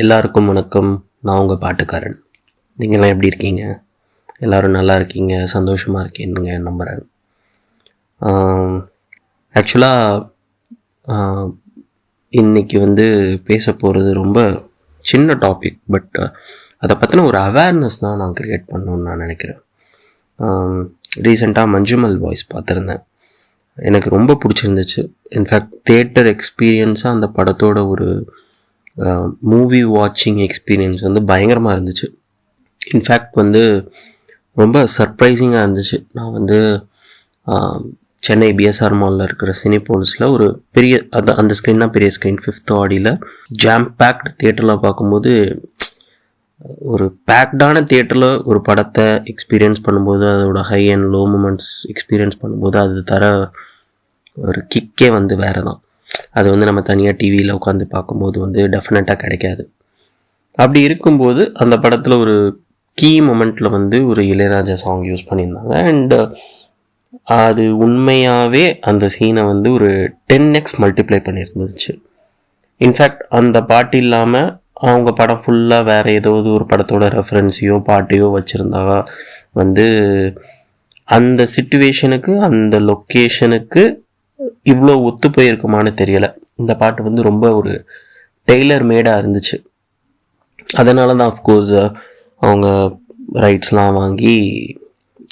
எல்லாருக்கும் வணக்கம். நான் உங்கள் பாட்டுக்காரன். நீங்கள்லாம் எப்படி இருக்கீங்க? எல்லோரும் நல்லா இருக்கீங்க, சந்தோஷமாக இருக்கீங்க நம்புகிறேன். ஆக்சுவலாக இன்றைக்கி பேச போகிறது ரொம்ப சின்ன டாபிக், பட் அதை பற்றின ஒரு அவேர்னஸ் தான் நான் க்ரியேட் பண்ணணுன்னு நான் நினைக்கிறேன். ரீசெண்டாக மஞ்சுமல் பாய்ஸ் பார்த்துருந்தேன். எனக்கு ரொம்ப பிடிச்சிருந்துச்சு. இன்ஃபேக்ட் தியேட்டர் எக்ஸ்பீரியன்ஸாக அந்த படத்தோட ஒரு மூவி வாட்சிங் எக்ஸ்பீரியன்ஸ் பயங்கரமாக இருந்துச்சு. இன்ஃபேக்ட் ரொம்ப சர்ப்ரைசிங்காக இருந்துச்சு. நான் சென்னை பிஎஸ்ஆர் மாலில் இருக்கிற சினிபோல்ஸில் ஒரு பெரிய அந்த ஸ்க்ரீன் தான் பெரிய ஸ்க்ரீன், 5th ஆடியில் ஜாம் பேக்டு தியேட்டரில் பார்க்கும்போது, ஒரு பேக்டான தியேட்டரில் ஒரு படத்தை எக்ஸ்பீரியன்ஸ் பண்ணும்போது, அதோட high and low moments experience பண்ணும்போது அது தர ஒரு கிக்கே வேறு தான். அது நம்ம தனியாக டிவியில் உட்காந்து பார்க்கும்போது டெஃபினட்டாக கிடைக்காது. அப்படி இருக்கும்போது அந்த படத்தில் ஒரு கீ மொமெண்ட்டில் ஒரு இளையராஜா சாங் யூஸ் பண்ணியிருந்தாங்க. அண்டு அது உண்மையாகவே அந்த சீனை ஒரு 10x மல்டிப்ளை பண்ணியிருந்துச்சு. இன்ஃபேக்ட் அந்த பாட்டு இல்லாமல் அவங்க படம் ஃபுல்லாக வேறு ஏதாவது ஒரு படத்தோட ரெஃபரன்ஸையோ பாட்டையோ வச்சுருந்தாங்க அந்த சிச்சுவேஷனுக்கு அந்த லொக்கேஷனுக்கு இவ்வளோ ஒத்து போயிருக்குமான்னு தெரியலை. இந்த பாட்டு ரொம்ப ஒரு டெய்லர் மேடாக இருந்துச்சு. அதனால தான் அஃப்கோர்ஸ் அவங்க ரைட்ஸ்லாம் வாங்கி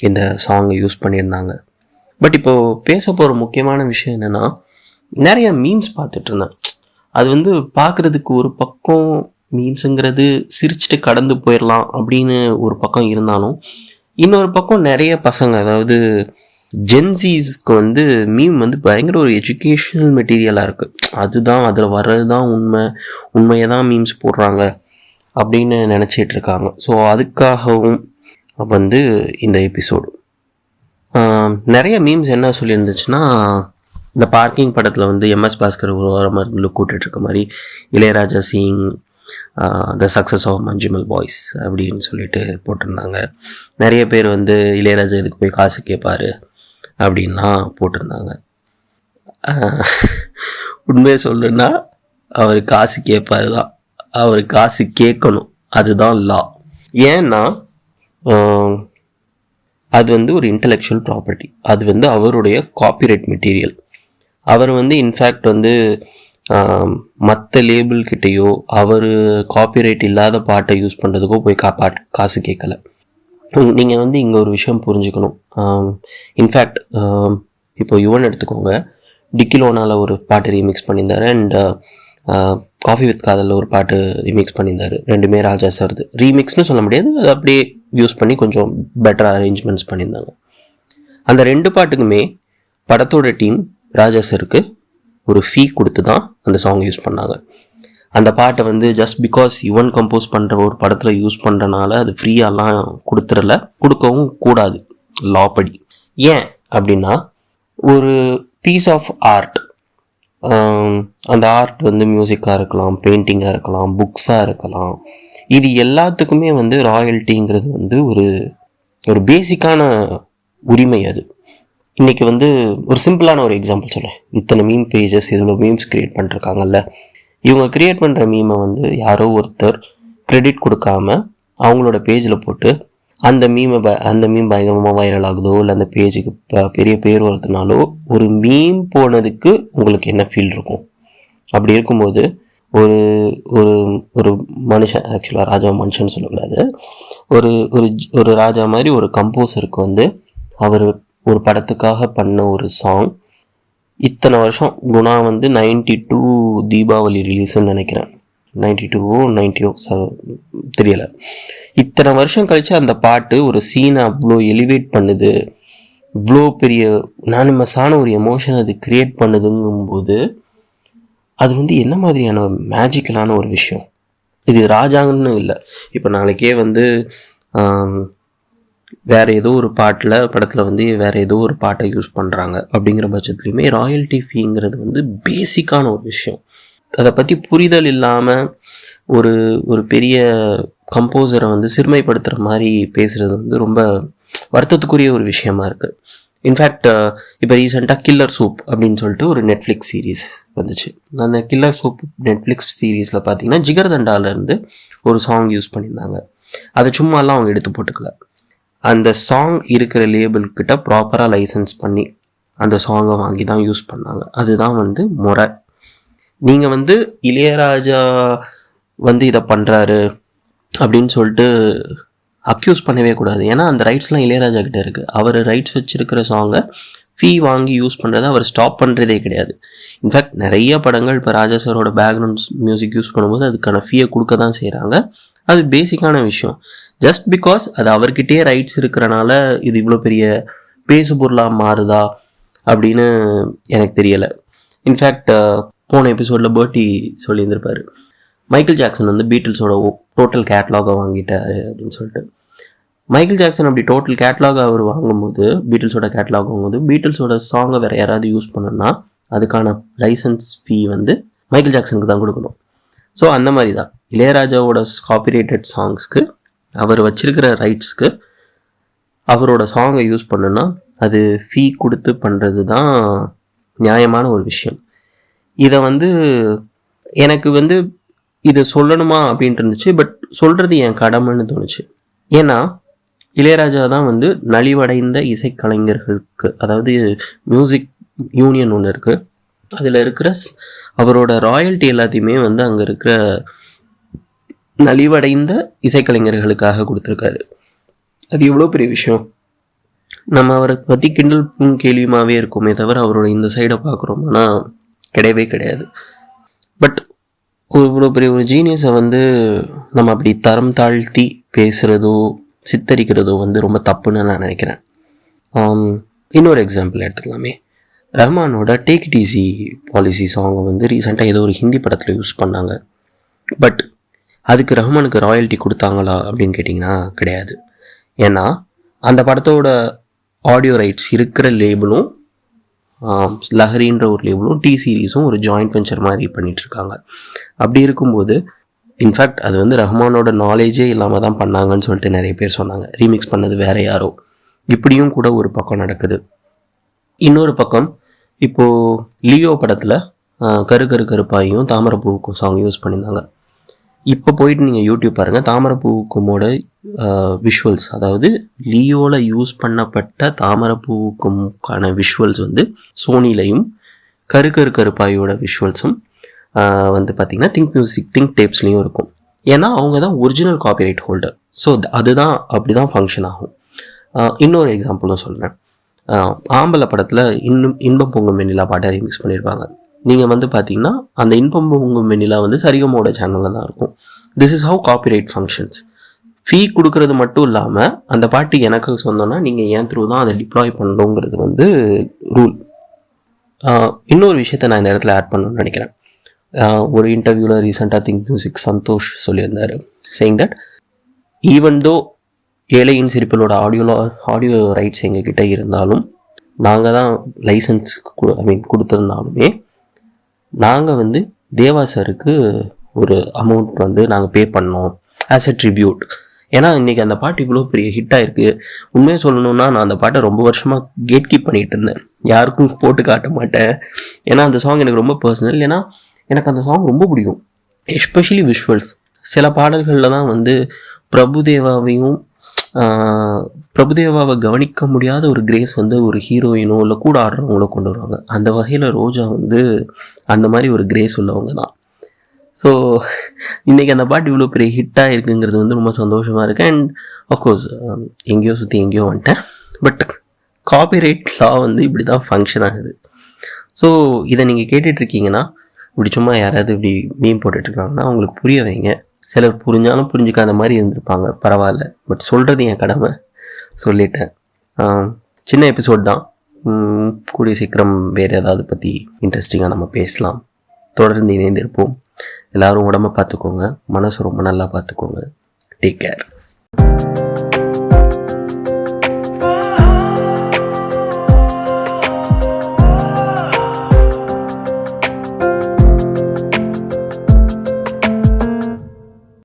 இந்த சாங்கை யூஸ் பண்ணியிருந்தாங்க. பட் இப்போது பேச போகிற முக்கியமான விஷயம் என்னென்னா, நிறைய மீம்ஸ் பார்த்துட்டு இருந்தேன். அது பார்க்குறதுக்கு ஒரு பக்கம் மீம்ஸுங்கிறது சிரிச்சுட்டு கடந்து போயிடலாம் அப்படின்னு ஒரு பக்கம் இருந்தாலும், இன்னொரு பக்கம் நிறைய பசங்க, அதாவது ஜென்சிஸ்க்கு மீம் பயங்கர ஒரு எஜுகேஷ்னல் மெட்டீரியலாக இருக்குது. அதுதான் அதில் வர்றது தான் உண்மையை தான் மீம்ஸ் போடுறாங்க அப்படின்னு நினச்சிட்டு இருக்காங்க. ஸோ அதுக்காகவும் இந்த எபிசோடு நிறைய மீம்ஸ் என்ன சொல்லியிருந்துச்சுன்னா, இந்த பார்க்கிங் படத்தில் எம்எஸ் பாஸ்கர் ஒரு ஓரமாக லுக் கூட்டிகிட்டு மாதிரி Ilaiyaraaja seeing the success of Manjummel Boys அப்படின்னு சொல்லிட்டு போட்டிருந்தாங்க. நிறைய பேர் இளையராஜா இதுக்கு போய் காசு கேட்பாரு அப்படின்லாம் போட்டிருந்தாங்க. உண்மையை சொல்லுன்னா அவர் காசு கேட்பாரு தான், அவர் காசு கேட்கணும், அதுதான் லா. ஏன்னா அது ஒரு இன்டலெக்சுவல் ப்ராப்பர்ட்டி, அது அவருடைய காப்பிரைட் மெட்டீரியல். அவர் இன்ஃபேக்ட் மற்ற லேபிள்கிட்டையோ அவர் காப்பிரைட் இல்லாத பாட்டை யூஸ் பண்ணுறதுக்கோ போய் காசு கேட்கல. நீங்கள் இங்கே ஒரு விஷயம் புரிஞ்சுக்கணும். இன்ஃபேக்ட் இப்போ யுவன் எடுத்துக்கோங்க, டிக்கிலோனாவில் ஒரு பாட்டு ரீமிக்ஸ் பண்ணியிருந்தார், அண்ட் காஃபி வித் காதலில் ஒரு பாட்டு ரீமிக்ஸ் பண்ணியிருந்தார். ரெண்டுமே ராஜா சார்து. ரீமிக்ஸ்னு சொல்ல முடியாது, அது அப்படியே யூஸ் பண்ணி கொஞ்சம் பெட்டராக அரேஞ்ச்மெண்ட்ஸ் பண்ணியிருந்தாங்க. அந்த 2 பாட்டுக்குமே படத்தோட டீம் ராஜா சாருக்கு ஒரு ஃபீ கொடுத்து தான் அந்த சாங் யூஸ் பண்ணாங்க. அந்த பாட்டை ஜஸ்ட் பிகாஸ் யுவன் கம்போஸ் பண்ணுற ஒரு படத்தில் யூஸ் பண்ணுறனால அது ஃப்ரீயாலாம் கொடுத்துடல, கொடுக்கவும் கூடாது லா படி. ஏன் அப்படின்னா, ஒரு பீஸ் ஆஃப் ஆர்ட், அந்த ஆர்ட் மியூசிக்காக இருக்கலாம், பெயிண்டிங்காக இருக்கலாம், புக்ஸாக இருக்கலாம், இது எல்லாத்துக்குமே ராயல்ட்டிங்கிறது ஒரு பேசிக்கான உரிமை. அது இன்றைக்கி ஒரு சிம்பிளான ஒரு எக்ஸாம்பிள் சொல்கிறேன். இத்தனை மீம் பேஜஸ், இதில் மீம்ஸ் க்ரியேட் பண்ணிருக்காங்கல்ல, இவங்க க்ரியேட் பண்ணுற மீமை யாரோ ஒருத்தர் கிரெடிட் கொடுக்காம அவங்களோட பேஜில் போட்டு அந்த மீம் பயங்கரமாக வைரல் ஆகுதோ, இல்லை அந்த பேஜுக்கு பெரிய பேர் வரதுனாலோ, ஒரு மீம் போனதுக்கு உங்களுக்கு என்ன ஃபீல் இருக்கும்? அப்படி இருக்கும்போது ஒரு ஒரு ஒரு மனுஷன், ஆக்சுவலாக ராஜா மனுஷன் சொல்லக்கூடாது, ஒரு ஒரு ராஜா மாதிரி ஒரு கம்போசருக்கு அவர் ஒரு படத்துக்காக பண்ண ஒரு சாங், இத்தனை வருஷம் குணா 92 தீபாவளி ரிலீஸ்ன்னு நினைக்கிறேன், 92 90 தெரியலை, இத்தனை வருஷம் கழிச்சு அந்த பாட்டு ஒரு சீனை அவ்வளோ எலிவேட் பண்ணுது, இவ்வளோ பெரிய நானிமஸான ஒரு எமோஷன் அது கிரியேட் பண்ணுதுங்கும்போது அது என்ன மாதிரியான மேஜிக்கலான ஒரு விஷயம். இது ராஜாங்கன்னு இல்லை, இப்போ நாளைக்கே வேறு ஏதோ ஒரு படத்தில் வேறு ஏதோ ஒரு பாட்டை யூஸ் பண்ணுறாங்க அப்படிங்கிற பட்சத்துலையுமே ராயல்ட்டி ஃபீங்கிறது பேசிக்கான ஒரு விஷயம். அதை பற்றி புரிதல் இல்லாமல் ஒரு பெரிய கம்போசரை சிறுமைப்படுத்துகிற மாதிரி பேசுகிறது ரொம்ப வருத்தத்துக்குரிய ஒரு விஷயமா இருக்குது. இன்ஃபேக்ட் இப்போ ரீசெண்டாக கில்லர் சூப் அப்படின்னு சொல்லிட்டு ஒரு நெட்ஃப்ளிக்ஸ் சீரீஸ் வந்துச்சு. அந்த கில்லர் சூப் நெட்ஃப்ளிக்ஸ் சீரீஸில் பார்த்தீங்கன்னா ஜிகர்தண்டாலேருந்து ஒரு சாங் யூஸ் பண்ணியிருந்தாங்க. அதை சும்மாலாம் அவங்க எடுத்து போட்டுக்கல. அந்த சாங் இருக்கிற லேபிள்கிட்ட ப்ராப்பராக லைசன்ஸ் பண்ணி அந்த சாங்கை வாங்கி தான் யூஸ் பண்ணாங்க. அதுதான் வந்து முறை. நீங்கள் வந்து இளையராஜா வந்து இதை பண்ணுறாரு அப்படின்னு சொல்லிட்டு அக்யூஸ் பண்ணவே கூடாது. ஏன்னா அந்த ரைட்ஸ்லாம் இளையராஜா கிட்டே இருக்குது. அவர் ரைட்ஸ் வச்சுருக்கிற சாங்கை ஃபீ வாங்கி யூஸ் பண்ணுறதை அவர் ஸ்டாப் பண்ணுறதே கிடையாது. இன்ஃபேக்ட் நிறைய படங்கள் இப்போ ராஜா சாரோட பேக்ரவுண்ட் மியூசிக் யூஸ் பண்ணும்போது அதுக்கான ஃபீயை கொடுக்க தான் செய்கிறாங்க. அது பேசிக்கான விஷயம். ஜஸ்ட் பிகாஸ் அது அவர்கிட்டயே ரைட்ஸ் இருக்கிறனால இது இவ்வளோ பெரிய பேசு பொருளாக மாறுதா அப்படின்னு எனக்கு தெரியலை. இன்ஃபேக்ட் போன எபிசோடில் பர்ட்டி சொல்லியிருந்திருப்பார், மைக்கேல் ஜாக்சன் வந்து பீட்டில்ஸோட டோட்டல் கேட்லாகை வாங்கிட்டாரு அப்படின்னு சொல்லிட்டு. மைக்கேல் ஜாக்சன் அப்படி டோட்டல் கேட்லாக் அவர் வாங்கும்போது, பீட்டில்ஸோட கேட்லாக் வாங்கும்போது, பீட்டில்ஸோட சாங்கை வேறு யாராவது யூஸ் பண்ணணும்னா அதுக்கான லைசன்ஸ் ஃபீ வந்து மைக்கேல் ஜாக்சனுக்கு தான் கொடுக்கணும். ஸோ அந்த மாதிரி தான் இளையராஜாவோட காப்பிரைட்டட் சாங்ஸ்க்கு அவர் வச்சிருக்கிற ரைட்ஸ்க்கு அவரோட சாங்கை யூஸ் பண்ணுன்னா அது ஃபீ கொடுத்து பண்ணுறது தான் நியாயமான ஒரு விஷயம். இதை வந்து எனக்கு வந்து இதை சொல்லணுமா அப்படின்ட்டு இருந்துச்சு. பட் சொல்கிறது என் கடமைன்னு தோணுச்சு. ஏன்னா இளையராஜா தான் வந்து நலிவடைந்த இசைக்கலைஞர்களுக்கு, அதாவது மியூசிக் யூனியன் ஒன்று இருக்குது, அதில் இருக்கிற அவரோட ராயல்ட்டி எல்லாத்தையுமே வந்து அங்கே இருக்கிற நலிவடைந்த இசைக்கலைஞர்களுக்காக கொடுத்துருக்காரு. அது எவ்வளோ பெரிய விஷயம். நம்ம அவரை பற்றி கிண்டல் கேள்வியுமாவே இருக்குமே தவிர அவரோட இந்த சைடை பார்க்குறோம்னா கிடையவே கிடையாது. பட் இவ்வளோ பெரிய ஒரு ஜீனியஸை வந்து நம்ம அப்படி தரம் தாழ்த்தி பேசுகிறதோ சித்தரிக்கிறதோ வந்து ரொம்ப தப்புன்னு நான் நினைக்கிறேன். இன்னொரு எக்ஸாம்பிள் எடுத்துக்கலாமே. ரஹ்மானோட டேக் இட் ஈஸி பாலிசி சாங்கை வந்து ரீசெண்டாக ஏதோ ஒரு ஹிந்தி படத்தில் யூஸ் பண்ணாங்க. பட் அதுக்கு ரஹ்மானுக்கு ராயல்ட்டி கொடுத்தாங்களா அப்படின்னு கேட்டிங்கன்னா கிடையாது. ஏன்னா அந்த படத்தோட ஆடியோ ரைட்ஸ் இருக்கிற லேபிளும் லஹரின்ற ஒரு லேபிளும் டி சீரீஸும் ஒரு ஜாயிண்ட் வெஞ்சர் மாதிரி பண்ணிகிட்ருக்காங்க. அப்படி இருக்கும்போது இன்ஃபேக்ட் அது வந்து ரஹ்மானோட நாலேஜே இல்லாமல் தான் பண்ணாங்கன்னு சொல்லிட்டு நிறைய பேர் சொன்னாங்க. ரீமிக்ஸ் பண்ணது வேற யாரோ. இப்படியும் கூட ஒரு பக்கம் நடக்குது. இன்னொரு பக்கம் இப்போது லியோ படத்தில் கரு கரு கருப்பாயும் தாமரைப்பூவுக்கும் சாங் யூஸ் பண்ணியிருந்தாங்க. இப்போ போயிட்டு நீங்கள் யூடியூப் பாருங்கள், தாமரைப்பூவுக்குமோட விஷுவல்ஸ், அதாவது லியோவில் யூஸ் பண்ணப்பட்ட தாமரைப்பூவுக்கும்கான விஷுவல்ஸ் வந்து சோனிலையும், கரு கரு கருப்பாயோட விஷுவல்ஸும் வந்து பார்த்திங்கன்னா திங்க் டேப்ஸ்லேயும் இருக்கும். ஏன்னா அவங்க தான் ஒரிஜினல் காப்பிரைட் ஹோல்டர். ஸோ அதுதான் அப்படி தான் ஃபங்க்ஷன் ஆகும். இன்னொரு எக்ஸாம்பிளும் சொல்கிறேன். ஆம்பளை படத்தில் இன்பம் பொங்கும் வெண்ணிலா பாட்டை ரீமிக்ஸ் பண்ணியிருப்பாங்க. நீங்கள் வந்து பார்த்தீங்கன்னா அந்த இன்பம் பொங்கும் வெண்ணிலா வந்து சரிகமோட சேனலில் தான் இருக்கும். This is how copyright functions. Fee கொடுக்கறது மட்டும் இல்லாமல் அந்த பாட்டு எனக்கு சொன்னோன்னா நீங்கள் ஏன் த்ரூ தான் அதை டிப்ளாய் பண்ணணுங்கிறது வந்து ரூல். இன்னொரு விஷயத்தை நான் இந்த இடத்துல ஆட் பண்ணணும்னு நினைக்கிறேன். ஒரு இன்டர்வியூவில் ரீசெண்டாக திங்க் மியூசிக் சந்தோஷ் சொல்லியிருந்தார், சேயிங் தட் ஈவன் தோ ஏழையின் சிரிப்பலோட ஆடியோ ரைட்ஸ் எங்ககிட்ட இருந்தாலும், நாங்கள் தான் லைசன்ஸ் கொடுத்துருந்தாலுமே நாங்கள் வந்து தேவா சாருக்கு ஒரு அமௌண்ட் வந்து நாங்கள் பே பண்ணோம் ஆஸ் எ ட்ரிபியூட். ஏன்னா இன்றைக்கி அந்த பாட்டு இவ்வளோ பெரிய ஹிட்டாக இருக்குது. உண்மையை சொல்லணுன்னா நான் அந்த பாட்டை ரொம்ப வருஷமாக கேட் கீப் பண்ணிகிட்டு இருந்தேன், யாருக்கும் போட்டு காட்ட மாட்டேன். ஏன்னா அந்த சாங் எனக்கு ரொம்ப பர்சனல். ஏன்னா எனக்கு அந்த சாங் ரொம்ப பிடிக்கும், எஸ்பெஷலி விஷுவல்ஸ். சில பாடல்களில் தான் வந்து பிரபுதேவாவை கவனிக்க முடியாத ஒரு கிரேஸ் வந்து ஒரு ஹீரோயினோ இல்லை கூட ஆடுறவங்களோ கொண்டு வருவாங்க. அந்த வகையில் ரோஜா வந்து அந்த மாதிரி ஒரு கிரேஸ் உள்ளவங்க தான். ஸோ இன்றைக்கி அந்த பாட்டு இவ்வளோ பெரிய ஹிட்டாக இருக்குங்கிறது வந்து ரொம்ப சந்தோஷமாக இருக்குது. அண்ட் ஆஃப்கோர்ஸ் எங்கேயோ சுற்றி எங்கேயோ வந்துட்டேன். பட் காப்பிரைட் லா வந்து இப்படி தான் ஃபங்க்ஷன் ஆகுது. ஸோ இதை நீங்கள் கேட்டுட்ருக்கீங்கன்னா, இப்படி சும்மா யாராவது இப்படி மீன் போட்டுட்ருக்காங்கன்னா அவங்களுக்கு புரிய வைங்க. சிலர் புரிஞ்சாலும் புரிஞ்சுக்காத மாதிரி இருந்திருப்பாங்க, பரவாயில்ல. பட் சொல்கிறது என் கடமை, சொல்லிட்டேன். சின்ன எபிசோட் தான். கூடிய சீக்கிரம் வேறு ஏதாவது பற்றி இன்ட்ரெஸ்டிங்காக நம்ம பேசலாம். தொடர்ந்து இணைந்திருப்போம். எல்லோரும் உடம்பை பார்த்துக்கோங்க, மனசு ரொம்ப நல்லா பார்த்துக்கோங்க. Take care.